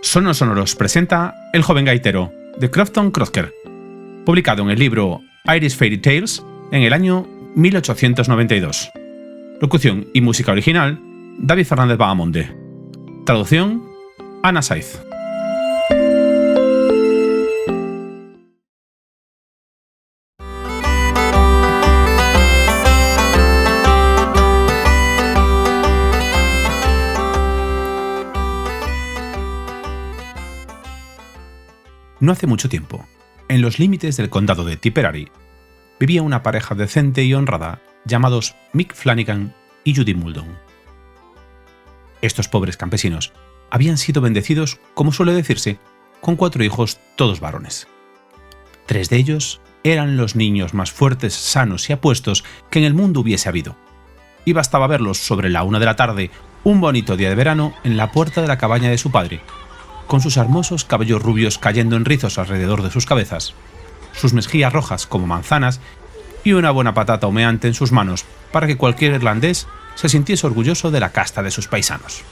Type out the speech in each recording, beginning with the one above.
Sonos Sonoros presenta El joven gaitero, de Crofton Crocker, publicado en el libro Irish Fairy Tales en el año 1892. Locución y música original, David Fernández Bahamonde. Traducción, Ana Saiz. No hace mucho tiempo, en los límites del condado de Tipperary, vivía una pareja decente y honrada llamados Mick Flanagan y Judy Muldoon. Estos pobres campesinos habían sido bendecidos, como suele decirse, con 4 hijos, todos varones. 3 de ellos eran los niños más fuertes, sanos y apuestos que en el mundo hubiese habido, y bastaba verlos sobre la 1 de la tarde, un bonito día de verano, en la puerta de la cabaña de su padre, con sus hermosos cabellos rubios cayendo en rizos alrededor de sus cabezas, sus mejillas rojas como manzanas y una buena patata humeante en sus manos para que cualquier irlandés se sintiese orgulloso de la casta de sus paisanos.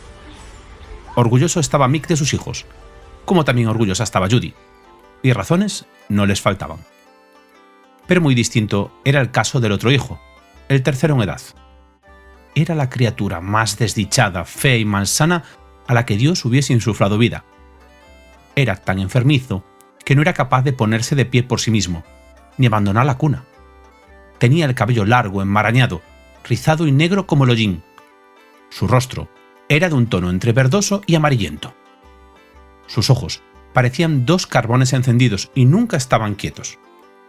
Orgulloso estaba Mick de sus hijos, como también orgullosa estaba Judy, y razones no les faltaban. Pero muy distinto era el caso del otro hijo, el tercero en edad. Era la criatura más desdichada, fea y malsana a la que Dios hubiese insuflado vida. Era tan enfermizo que no era capaz de ponerse de pie por sí mismo, ni abandonar la cuna. Tenía el cabello largo, enmarañado, rizado y negro como el hollín. Su rostro era de un tono entre verdoso y amarillento. Sus ojos parecían 2 carbones encendidos y nunca estaban quietos,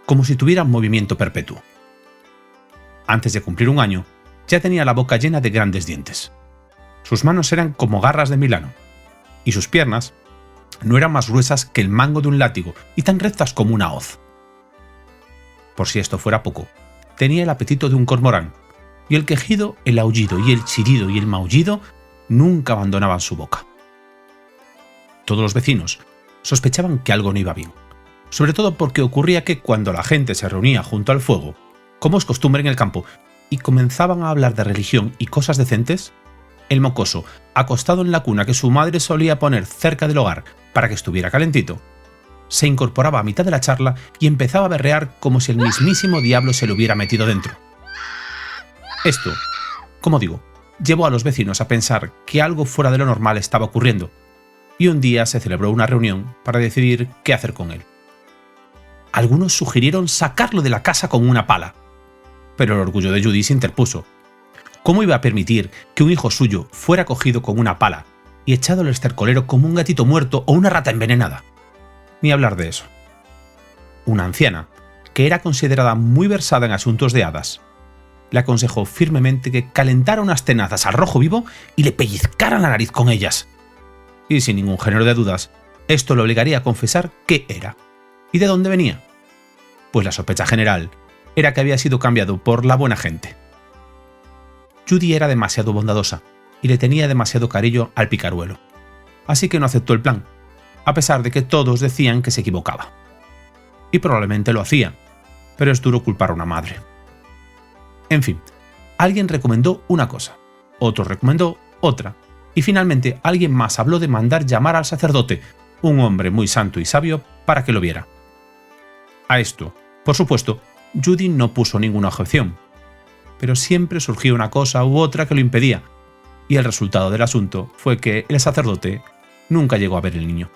como si tuvieran movimiento perpetuo. Antes de cumplir 1 año, ya tenía la boca llena de grandes dientes. Sus manos eran como garras de Milano, y sus piernas no eran más gruesas que el mango de un látigo y tan rectas como una hoz. Por si esto fuera poco, tenía el apetito de un cormorán, y el quejido, el aullido y el chillido y el maullido nunca abandonaban su boca. Todos los vecinos sospechaban que algo no iba bien, sobre todo porque ocurría que cuando la gente se reunía junto al fuego, como es costumbre en el campo, y comenzaban a hablar de religión y cosas decentes, el mocoso, acostado en la cuna que su madre solía poner cerca del hogar para que estuviera calentito, se incorporaba a mitad de la charla y empezaba a berrear como si el mismísimo diablo se le hubiera metido dentro. Esto, como digo, llevó a los vecinos a pensar que algo fuera de lo normal estaba ocurriendo, y un día se celebró una reunión para decidir qué hacer con él. Algunos sugirieron sacarlo de la casa con una pala, pero el orgullo de Judy se interpuso. ¿Cómo iba a permitir que un hijo suyo fuera cogido con una pala y echado al estercolero como un gatito muerto o una rata envenenada? Ni hablar de eso. Una anciana, que era considerada muy versada en asuntos de hadas, le aconsejó firmemente que calentara unas tenazas al rojo vivo y le pellizcara la nariz con ellas. Y sin ningún género de dudas, esto le obligaría a confesar qué era y de dónde venía. Pues la sospecha general era que había sido cambiado por la buena gente. Judy era demasiado bondadosa y le tenía demasiado cariño al picaruelo, así que no aceptó el plan, a pesar de que todos decían que se equivocaba. Y probablemente lo hacía, pero es duro culpar a una madre. En fin, alguien recomendó una cosa, otro recomendó otra, y finalmente alguien más habló de mandar llamar al sacerdote, un hombre muy santo y sabio, para que lo viera. A esto, por supuesto, Judy no puso ninguna objeción, pero siempre surgía una cosa u otra que lo impedía, y el resultado del asunto fue que el sacerdote nunca llegó a ver el niño.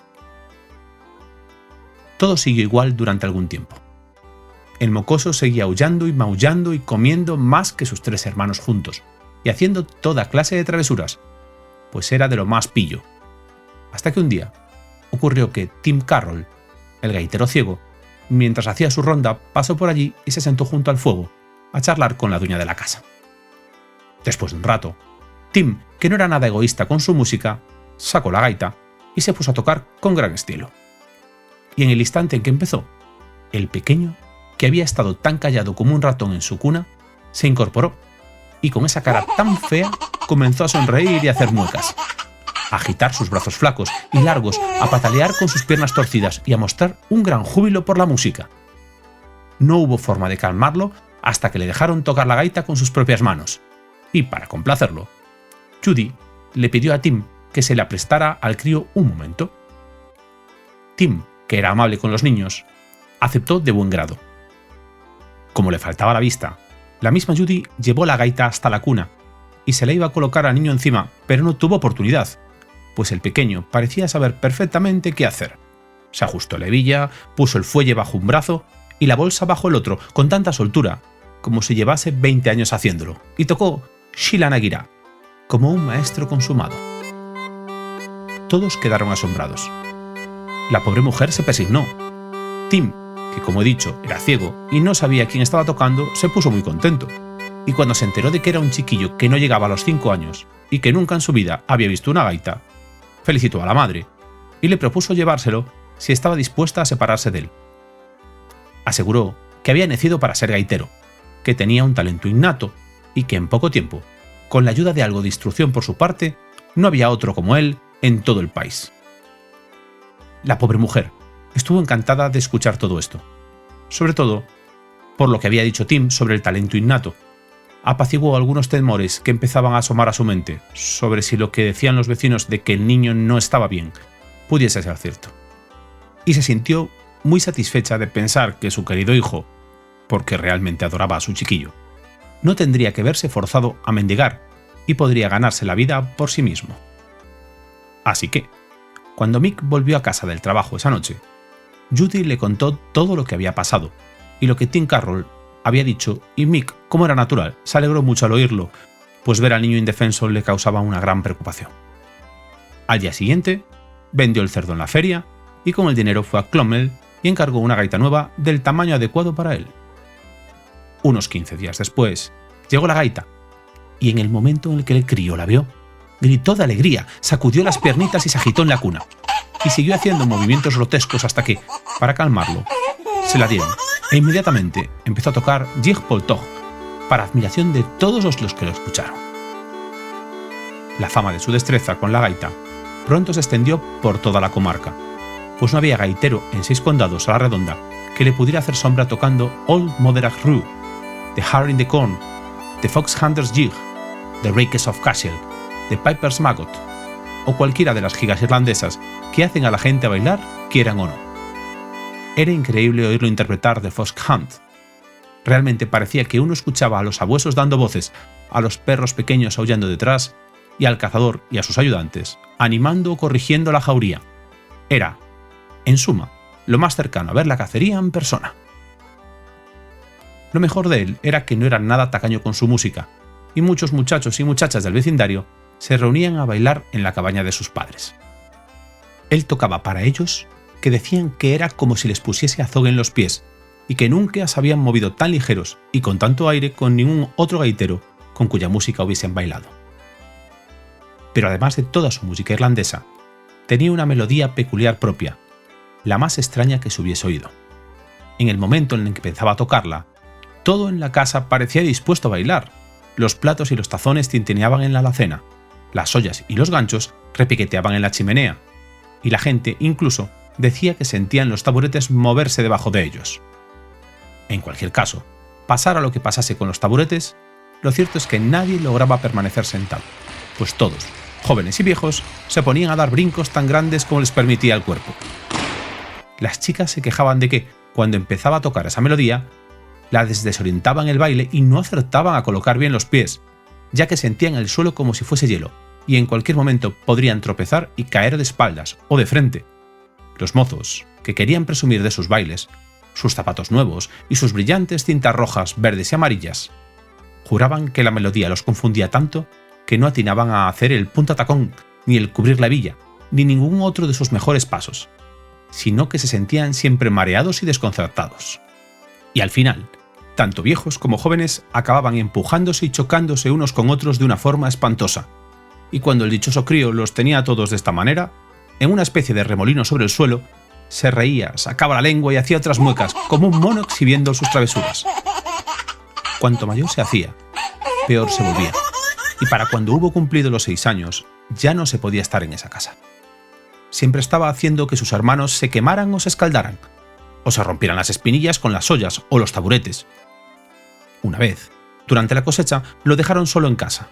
Todo siguió igual durante algún tiempo. El mocoso seguía aullando y maullando y comiendo más que sus 3 hermanos juntos, y haciendo toda clase de travesuras, pues era de lo más pillo. Hasta que un día ocurrió que Tim Carroll, el gaitero ciego, mientras hacía su ronda, pasó por allí y se sentó junto al fuego, a charlar con la dueña de la casa. Después de un rato, Tim, que no era nada egoísta con su música, sacó la gaita y se puso a tocar con gran estilo. Y en el instante en que empezó, el pequeño, que había estado tan callado como un ratón en su cuna, se incorporó y con esa cara tan fea comenzó a sonreír y a hacer muecas, a agitar sus brazos flacos y largos, a patalear con sus piernas torcidas y a mostrar un gran júbilo por la música. No hubo forma de calmarlo hasta que le dejaron tocar la gaita con sus propias manos, y para complacerlo, Judy le pidió a Tim que se la prestara al crío un momento, Tim, que era amable con los niños, aceptó de buen grado. Como le faltaba la vista, la misma Judy llevó la gaita hasta la cuna y se la iba a colocar al niño encima, pero no tuvo oportunidad, pues el pequeño parecía saber perfectamente qué hacer. Se ajustó la hebilla, puso el fuelle bajo un brazo y la bolsa bajo el otro con tanta soltura, como si llevase 20 años haciéndolo, y tocó Sheila na Gira, como un maestro consumado. Todos quedaron asombrados. La pobre mujer se persignó. Tim, que como he dicho era ciego y no sabía quién estaba tocando, se puso muy contento, y cuando se enteró de que era un chiquillo que no llegaba a los 5 años y que nunca en su vida había visto una gaita, felicitó a la madre y le propuso llevárselo si estaba dispuesta a separarse de él. Aseguró que había nacido para ser gaitero, que tenía un talento innato y que en poco tiempo, con la ayuda de algo de instrucción por su parte, no había otro como él en todo el país. La pobre mujer estuvo encantada de escuchar todo esto, sobre todo por lo que había dicho Tim sobre el talento innato. Apaciguó algunos temores que empezaban a asomar a su mente sobre si lo que decían los vecinos de que el niño no estaba bien pudiese ser cierto. Y se sintió muy satisfecha de pensar que su querido hijo, porque realmente adoraba a su chiquillo, no tendría que verse forzado a mendigar y podría ganarse la vida por sí mismo. Así que, cuando Mick volvió a casa del trabajo esa noche, Judy le contó todo lo que había pasado y lo que Tim Carroll había dicho, y Mick, como era natural, se alegró mucho al oírlo, pues ver al niño indefenso le causaba una gran preocupación. Al día siguiente, vendió el cerdo en la feria y con el dinero fue a Clonmel y encargó una gaita nueva del tamaño adecuado para él. Unos 15 días después, llegó la gaita, y en el momento en el que el crío la vio, gritó de alegría, sacudió las piernitas y se agitó en la cuna, y siguió haciendo movimientos grotescos hasta que, para calmarlo, se la dieron, e inmediatamente empezó a tocar Jig Poltog, para admiración de todos los que lo escucharon. La fama de su destreza con la gaita pronto se extendió por toda la comarca, pues no había gaitero en 6 condados a la redonda que le pudiera hacer sombra tocando Old Mother Roo, The Hare in the Corn, The Fox Hunter's Jig, The Rakes of Cashel, The Piper's Maggot, o cualquiera de las gigas irlandesas que hacen a la gente a bailar, quieran o no. Era increíble oírlo interpretar The Fox Hunt. Realmente parecía que uno escuchaba a los sabuesos dando voces, a los perros pequeños aullando detrás, y al cazador y a sus ayudantes, animando o corrigiendo la jauría. Era, en suma, lo más cercano a ver la cacería en persona. Lo mejor de él era que no era nada tacaño con su música, y muchos muchachos y muchachas del vecindario se reunían a bailar en la cabaña de sus padres. Él tocaba para ellos que decían que era como si les pusiese azogue en los pies, y que nunca se habían movido tan ligeros y con tanto aire con ningún otro gaitero con cuya música hubiesen bailado. Pero además de toda su música irlandesa, tenía una melodía peculiar propia, la más extraña que se hubiese oído. En el momento en el que empezaba a tocarla, todo en la casa parecía dispuesto a bailar. Los platos y los tazones tintineaban en la alacena, las ollas y los ganchos repiqueteaban en la chimenea, y la gente incluso decía que sentían los taburetes moverse debajo de ellos. En cualquier caso, pasara lo que pasase con los taburetes, lo cierto es que nadie lograba permanecer sentado, pues todos, jóvenes y viejos, se ponían a dar brincos tan grandes como les permitía el cuerpo. Las chicas se quejaban de que, cuando empezaba a tocar esa melodía, las desorientaban el baile y no acertaban a colocar bien los pies, ya que sentían el suelo como si fuese hielo, y en cualquier momento podrían tropezar y caer de espaldas o de frente. Los mozos, que querían presumir de sus bailes, sus zapatos nuevos y sus brillantes cintas rojas, verdes y amarillas, juraban que la melodía los confundía tanto que no atinaban a hacer el punta tacón, ni el cubrir la hebilla, ni ningún otro de sus mejores pasos, sino que se sentían siempre mareados y desconcertados. Y al final, tanto viejos como jóvenes acababan empujándose y chocándose unos con otros de una forma espantosa, y cuando el dichoso crío los tenía a todos de esta manera, en una especie de remolino sobre el suelo, se reía, sacaba la lengua y hacía otras muecas, como un mono exhibiendo sus travesuras. Cuanto mayor se hacía, peor se volvía, y para cuando hubo cumplido los 6 años, ya no se podía estar en esa casa. Siempre estaba haciendo que sus hermanos se quemaran o se escaldaran, o se rompieran las espinillas con las ollas o los taburetes. Una vez, durante la cosecha, lo dejaron solo en casa,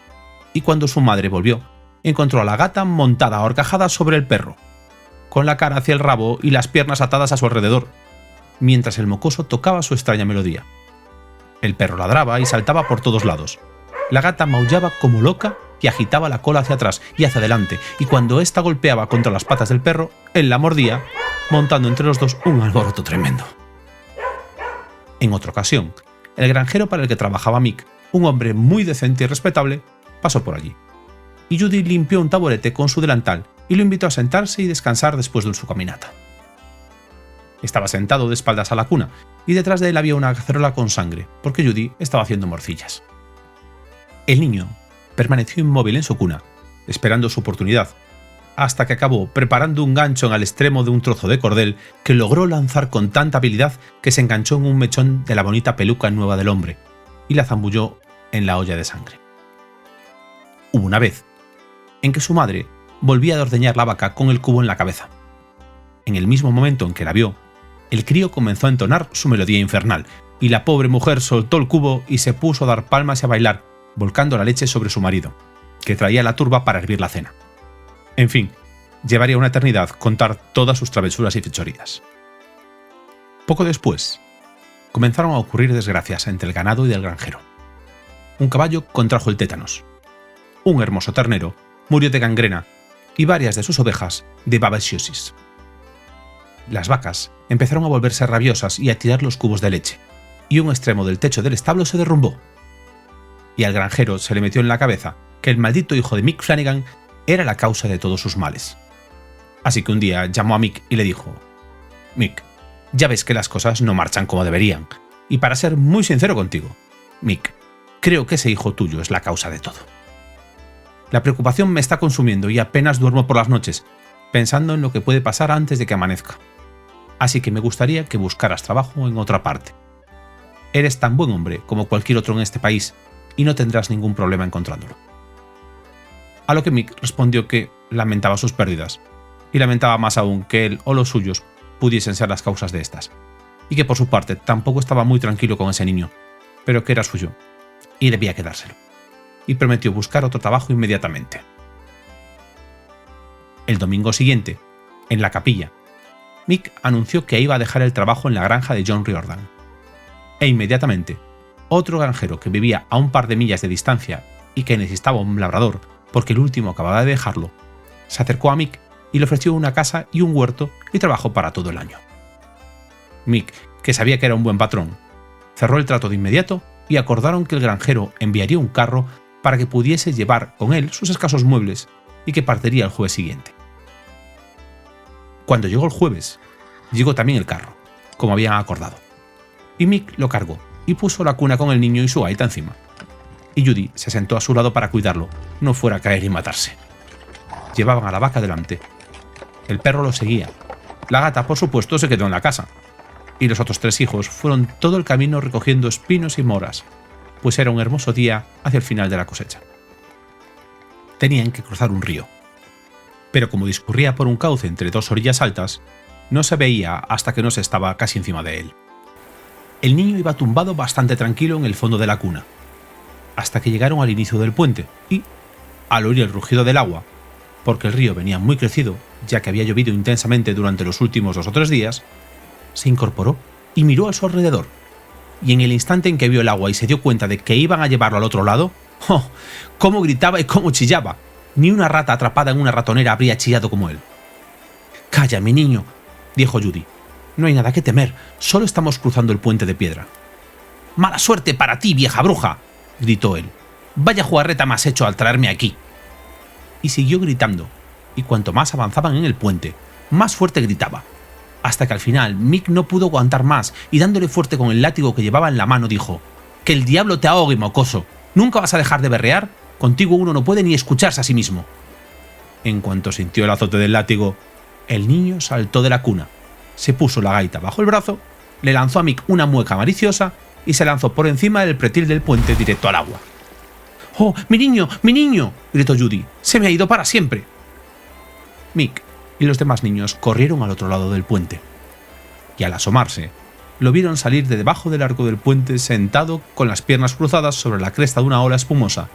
y cuando su madre volvió, encontró a la gata montada a horcajadas sobre el perro. con la cara hacia el rabo y las piernas atadas a su alrededor, mientras el mocoso tocaba su extraña melodía. El perro ladraba y saltaba por todos lados. La gata maullaba como loca y agitaba la cola hacia atrás y hacia adelante, y cuando ésta golpeaba contra las patas del perro, él la mordía, montando entre los dos un alboroto tremendo. En otra ocasión, el granjero para el que trabajaba Mick, un hombre muy decente y respetable, pasó por allí, y Judy limpió un taburete con su delantal y lo invitó a sentarse y descansar después de su caminata. Estaba sentado de espaldas a la cuna, y detrás de él había una cacerola con sangre, porque Judy estaba haciendo morcillas. El niño permaneció inmóvil en su cuna, esperando su oportunidad, hasta que acabó preparando un gancho en el extremo de un trozo de cordel que logró lanzar con tanta habilidad que se enganchó en un mechón de la bonita peluca nueva del hombre, y la zambulló en la olla de sangre. Hubo una vez en que su madre volvía a ordeñar la vaca con el cubo en la cabeza. En el mismo momento en que la vio, el crío comenzó a entonar su melodía infernal, y la pobre mujer soltó el cubo y se puso a dar palmas y a bailar, volcando la leche sobre su marido, que traía la turba para hervir la cena. En fin, llevaría una eternidad contar todas sus travesuras y fechorías. Poco después, comenzaron a ocurrir desgracias entre el ganado y del granjero. Un caballo contrajo el tétanos. Un hermoso ternero murió de gangrena y varias de sus ovejas de babesiosis. Las vacas empezaron a volverse rabiosas y a tirar los cubos de leche, y un extremo del techo del establo se derrumbó. Y al granjero se le metió en la cabeza que el maldito hijo de Mick Flanagan era la causa de todos sus males. Así que un día llamó a Mick y le dijo: «Mick, ya ves que las cosas no marchan como deberían, y para ser muy sincero contigo, Mick, creo que ese hijo tuyo es la causa de todo. La preocupación me está consumiendo y apenas duermo por las noches, pensando en lo que puede pasar antes de que amanezca. Así que me gustaría que buscaras trabajo en otra parte. Eres tan buen hombre como cualquier otro en este país y no tendrás ningún problema encontrándolo». A lo que Mick respondió que lamentaba sus pérdidas, y lamentaba más aún que él o los suyos pudiesen ser las causas de estas, y que por su parte tampoco estaba muy tranquilo con ese niño, pero que era suyo, y debía quedárselo, y prometió buscar otro trabajo inmediatamente. El domingo siguiente, en la capilla, Mick anunció que iba a dejar el trabajo en la granja de John Riordan, e inmediatamente, otro granjero que vivía a un par de millas de distancia y que necesitaba un labrador porque el último acababa de dejarlo, se acercó a Mick y le ofreció una casa y un huerto y trabajo para todo el año. Mick, que sabía que era un buen patrón, cerró el trato de inmediato y acordaron que el granjero enviaría un carro para que pudiese llevar con él sus escasos muebles y que partiría el jueves siguiente. Cuando llegó el jueves, llegó también el carro, como habían acordado, y Mick lo cargó y puso la cuna con el niño y su gaita encima, y Judy se sentó a su lado para cuidarlo, no fuera a caer y matarse. Llevaban a la vaca delante. El perro lo seguía. La gata, por supuesto, se quedó en la casa, y los otros tres hijos fueron todo el camino recogiendo espinos y moras, pues era un hermoso día hacia el final de la cosecha. Tenían que cruzar un río, pero como discurría por un cauce entre dos orillas altas, no se veía hasta que no se estaba casi encima de él. El niño iba tumbado bastante tranquilo en el fondo de la cuna, hasta que llegaron al inicio del puente y, al oír el rugido del agua, porque el río venía muy crecido, ya que había llovido intensamente durante los últimos 2 o 3 días, se incorporó y miró a su alrededor, y en el instante en que vio el agua y se dio cuenta de que iban a llevarlo al otro lado, ¡oh!, cómo gritaba y cómo chillaba. Ni una rata atrapada en una ratonera habría chillado como él. «Calla, mi niño», dijo Judy. «No hay nada que temer, solo estamos cruzando el puente de piedra». «¡Mala suerte para ti, vieja bruja!», gritó él. «Vaya jugarreta me has hecho al traerme aquí». Y siguió gritando, y cuanto más avanzaban en el puente, más fuerte gritaba, hasta que al final Mick no pudo aguantar más y dándole fuerte con el látigo que llevaba en la mano dijo: «Que el diablo te ahogue, mocoso. ¿Nunca vas a dejar de berrear? Contigo uno no puede ni escucharse a sí mismo». En cuanto sintió el azote del látigo, el niño saltó de la cuna, se puso la gaita bajo el brazo, le lanzó a Mick una mueca maliciosa y se lanzó por encima del pretil del puente directo al agua. «¡Oh, mi niño, mi niño!», gritó Judy. «Se me ha ido para siempre». Mick y los demás niños corrieron al otro lado del puente, y al asomarse, lo vieron salir de debajo del arco del puente sentado con las piernas cruzadas sobre la cresta de una ola espumosa,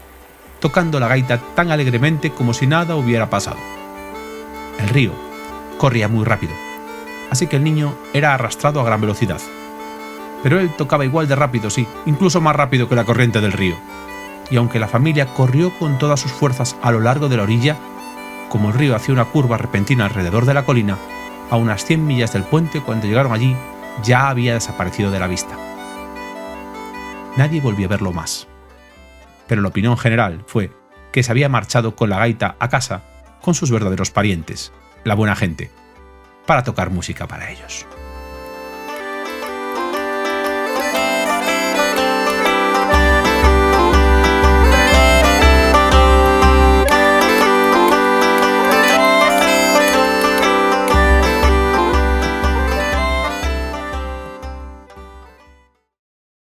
tocando la gaita tan alegremente como si nada hubiera pasado. El río corría muy rápido, así que el niño era arrastrado a gran velocidad. Pero él tocaba igual de rápido, sí, incluso más rápido que la corriente del río. Y aunque la familia corrió con todas sus fuerzas a lo largo de la orilla, como el río hacía una curva repentina alrededor de la colina, a unas 100 millas del puente, cuando llegaron allí, ya había desaparecido de la vista. Nadie volvió a verlo más. Pero la opinión general fue que se había marchado con la gaita a casa con sus verdaderos parientes, la buena gente, para tocar música para ellos.